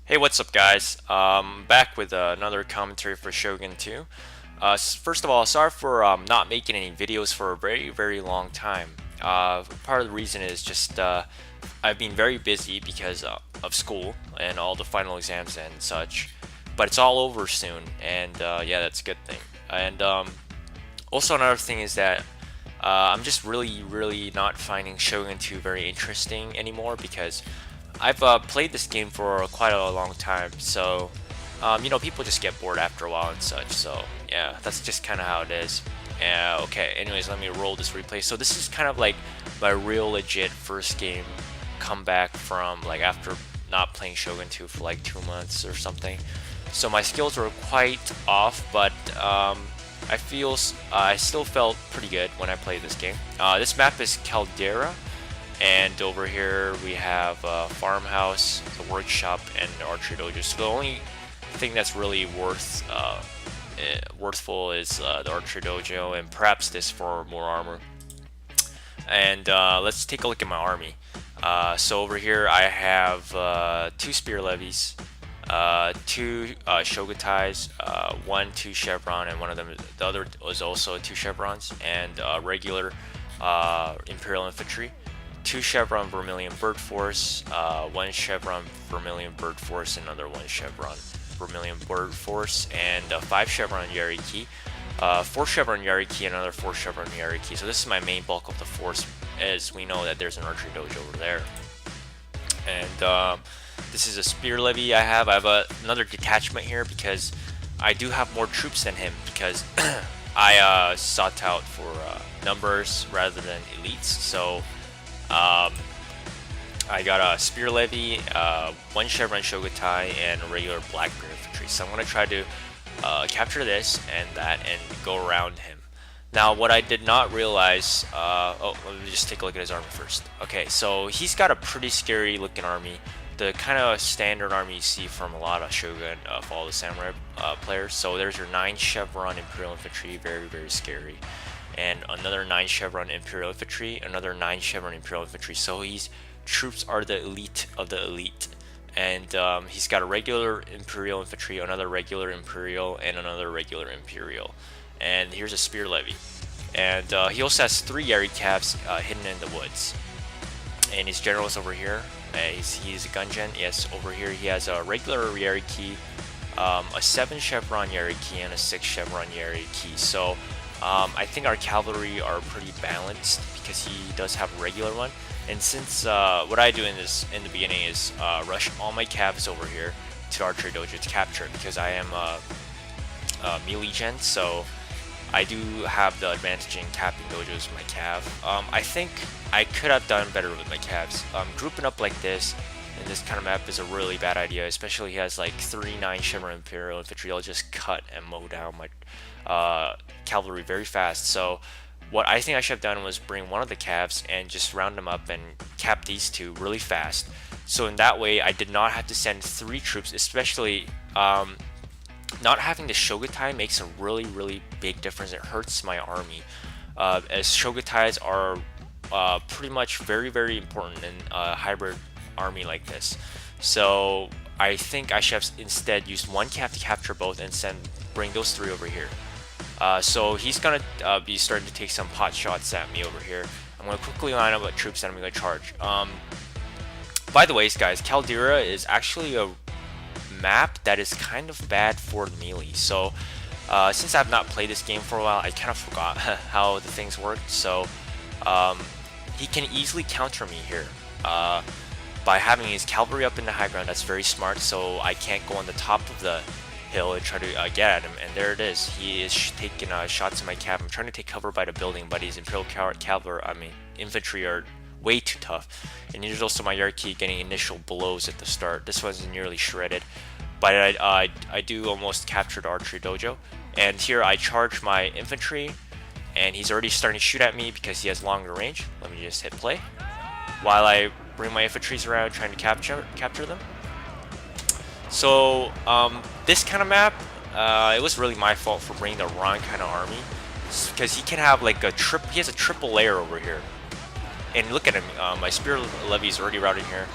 Hey, what's up, guys? Back with another commentary for Shogun 2. First of all, sorry for not making any videos for a very long time. Part of the reason is just I've been very busy because of school and all the final exams and such. But it's all over soon, and yeah, that's a good thing. And also another thing is that I'm just really not finding Shogun 2 very interesting anymore because I've played this game for quite a long time, so people just get bored after a while and such. So yeah, that's just kind of how it is. Okay. Anyways, let me roll this replay. So this is kind of like my real legit first game comeback from like after not playing Shogun 2 for like 2 months or something. So my skills were quite off, but I still felt pretty good when I played this game. This map is Caldera. And over here we have farmhouse, the workshop, and the archery dojo. So the only thing that's really worthful is the archery dojo, and perhaps this for more armor. And let's take a look at my army. So over here I have 2 spear levies, 2 shogutais, 2 chevron, and the other was also 2 chevrons, and regular imperial infantry. 2 chevron vermilion bird force, 1 chevron vermilion bird force, another 1 chevron vermilion bird force, and 5 chevron yariki, 4 chevron yariki, and another 4 chevron yariki. So this is my main bulk of the force, as we know that there's an archery dojo over there. And this is a spear levy I have. Another detachment here because I do have more troops than him because I sought out for numbers rather than elites. So I got a spear levy, 1 chevron shogutai, and a regular blackbeard infantry. So I'm going to try to capture this and that and go around him. Now, what I did not realize, let me just take a look at his army first. Okay, so he's got a pretty scary looking army. The kind of standard army you see from a lot of Shogun Fall of the Samurai players. So there's your 9 chevron imperial infantry, very scary. And another 9 chevron imperial infantry, another 9 chevron imperial infantry. So his troops are the elite of the elite. And he's got a regular imperial infantry, another regular imperial, and another regular imperial. And here's a spear levy. And he also has 3 Yari calves hidden in the woods. And his general's over here. He's a gungen. Yes, over here he has a regular Yariki, a 7 chevron Yariki, and a 6 chevron Yariki. So I think our cavalry are pretty balanced because he does have a regular one. And since what I do in the beginning is rush all my calves over here to archery dojo to capture it because I am a melee gen, so I do have the advantage in capping dojos with my cav. I think I could have done better with my calves. Grouping up like this in this kind of map is a really bad idea, especially he has like 3 9 chevron imperial infantry. I'll just cut and mow down my cavalry very fast. So what I think I should have done was bring one of the calves and just round them up and cap these 2 really fast. So in that way I did not have to send 3 troops, especially not having the shogutai makes a really big difference. It hurts my army, as shogutais are pretty much very important in a hybrid army like this. So I think I should have instead used 1 cav to capture both and bring those 3 over here. So he's gonna be starting to take some pot shots at me over here. I'm gonna quickly line up with troops and I'm gonna charge. By the way, guys, Caldera is actually a map that is kind of bad for melee. So since I've not played this game for a while, I kind of forgot how the things worked. So he can easily counter me here by having his cavalry up in the high ground. That's very smart, so I can't go on the top of the hill and try to get at him. And there it is. He is taking shots at my cav. I'm trying to take cover by the building, but his imperial infantry are way too tough. And here's also my Yarki getting initial blows at the start. This one's nearly shredded, but I do almost capture the archery dojo. And here I charge my infantry, and he's already starting to shoot at me because he has longer range. Let me just hit play while I bring my infantries around trying to capture them. So this kind of map, it was really my fault for bringing the wrong kind of army, because he can have like he has a triple layer over here. And look at him, my spear levy is already routed here.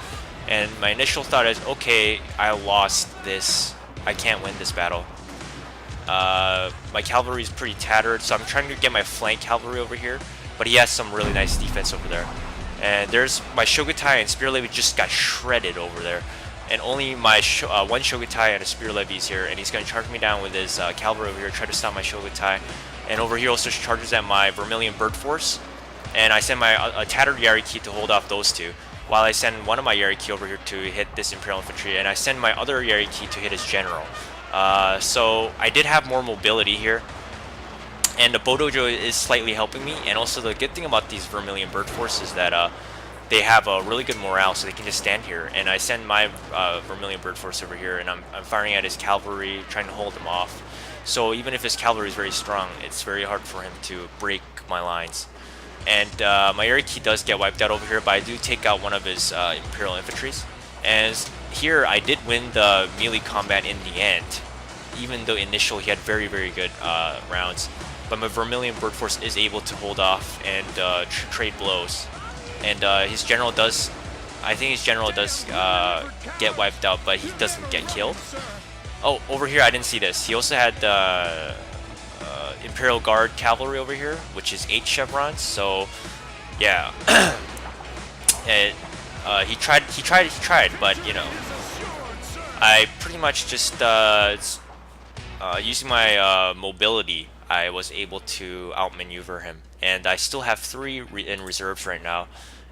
And my initial thought is, okay, I lost this. I can't win this battle. My cavalry is pretty tattered, so I'm trying to get my flank cavalry over here. But he has some really nice defense over there. And there's my Shogutai and Spear Levy just got shredded over there. And only my one Shogutai and a Spear Levy is here. And he's going to charge me down with his cavalry over here, try to stop my Shogutai. And over here also charges at my Vermilion Bird Force. And I send my tattered Yariki to hold off those two. While I send one of my Yariki over here to hit this Imperial Infantry. And I send my other Yariki to hit his general. So I did have more mobility here. And the Bodojo is slightly helping me, and also the good thing about these Vermilion Bird Force is that they have a really good morale, so they can just stand here. And I send my Vermilion Bird Force over here, and I'm firing at his cavalry, trying to hold him off. So even if his cavalry is very strong, it's very hard for him to break my lines. And my Yariki does get wiped out over here, but I do take out one of his Imperial Infantries. And here I did win the melee combat in the end, even though initially he had very, very good rounds. But my Vermilion Bird Force is able to hold off and trade blows. And his general does, I think his general does get wiped out, but he doesn't get killed. Oh, over here I didn't see this. He also had Imperial Guard Cavalry over here, which is 8 chevrons. So, yeah, he tried, but you know, I pretty much just using my mobility, I was able to outmaneuver him, and I still have 3 in reserves right now,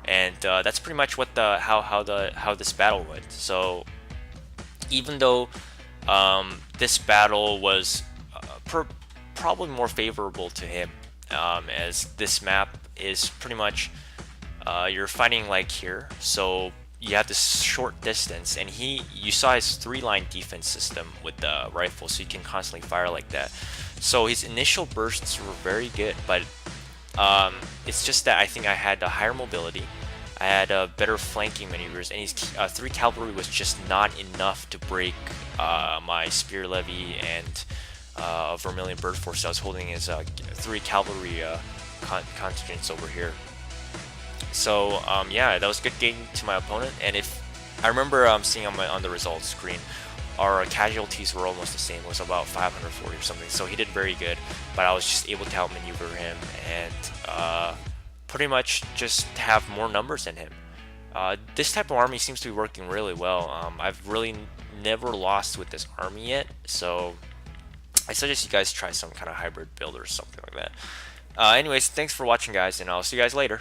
and that's pretty much what how this battle went. So even though this battle was probably more favorable to him, as this map is pretty much you're fighting like here, so you have this short distance, and you saw his 3-line defense system with the rifle, so you can constantly fire like that. So his initial bursts were very good, but it's just that I think I had a higher mobility, I had better flanking maneuvers, and his 3 cavalry was just not enough to break my Spear Levy and Vermilion Bird Force. I was holding his 3 cavalry contingents over here. So yeah, that was a good game to my opponent. And if I remember seeing on the results screen, our casualties were almost the same. It was about 540 or something. So he did very good, but I was just able to outmaneuver him and pretty much just have more numbers than him. This type of army seems to be working really well. I've really never lost with this army yet, so I suggest you guys try some kind of hybrid build or something like that. Anyways, thanks for watching, guys, and I'll see you guys later.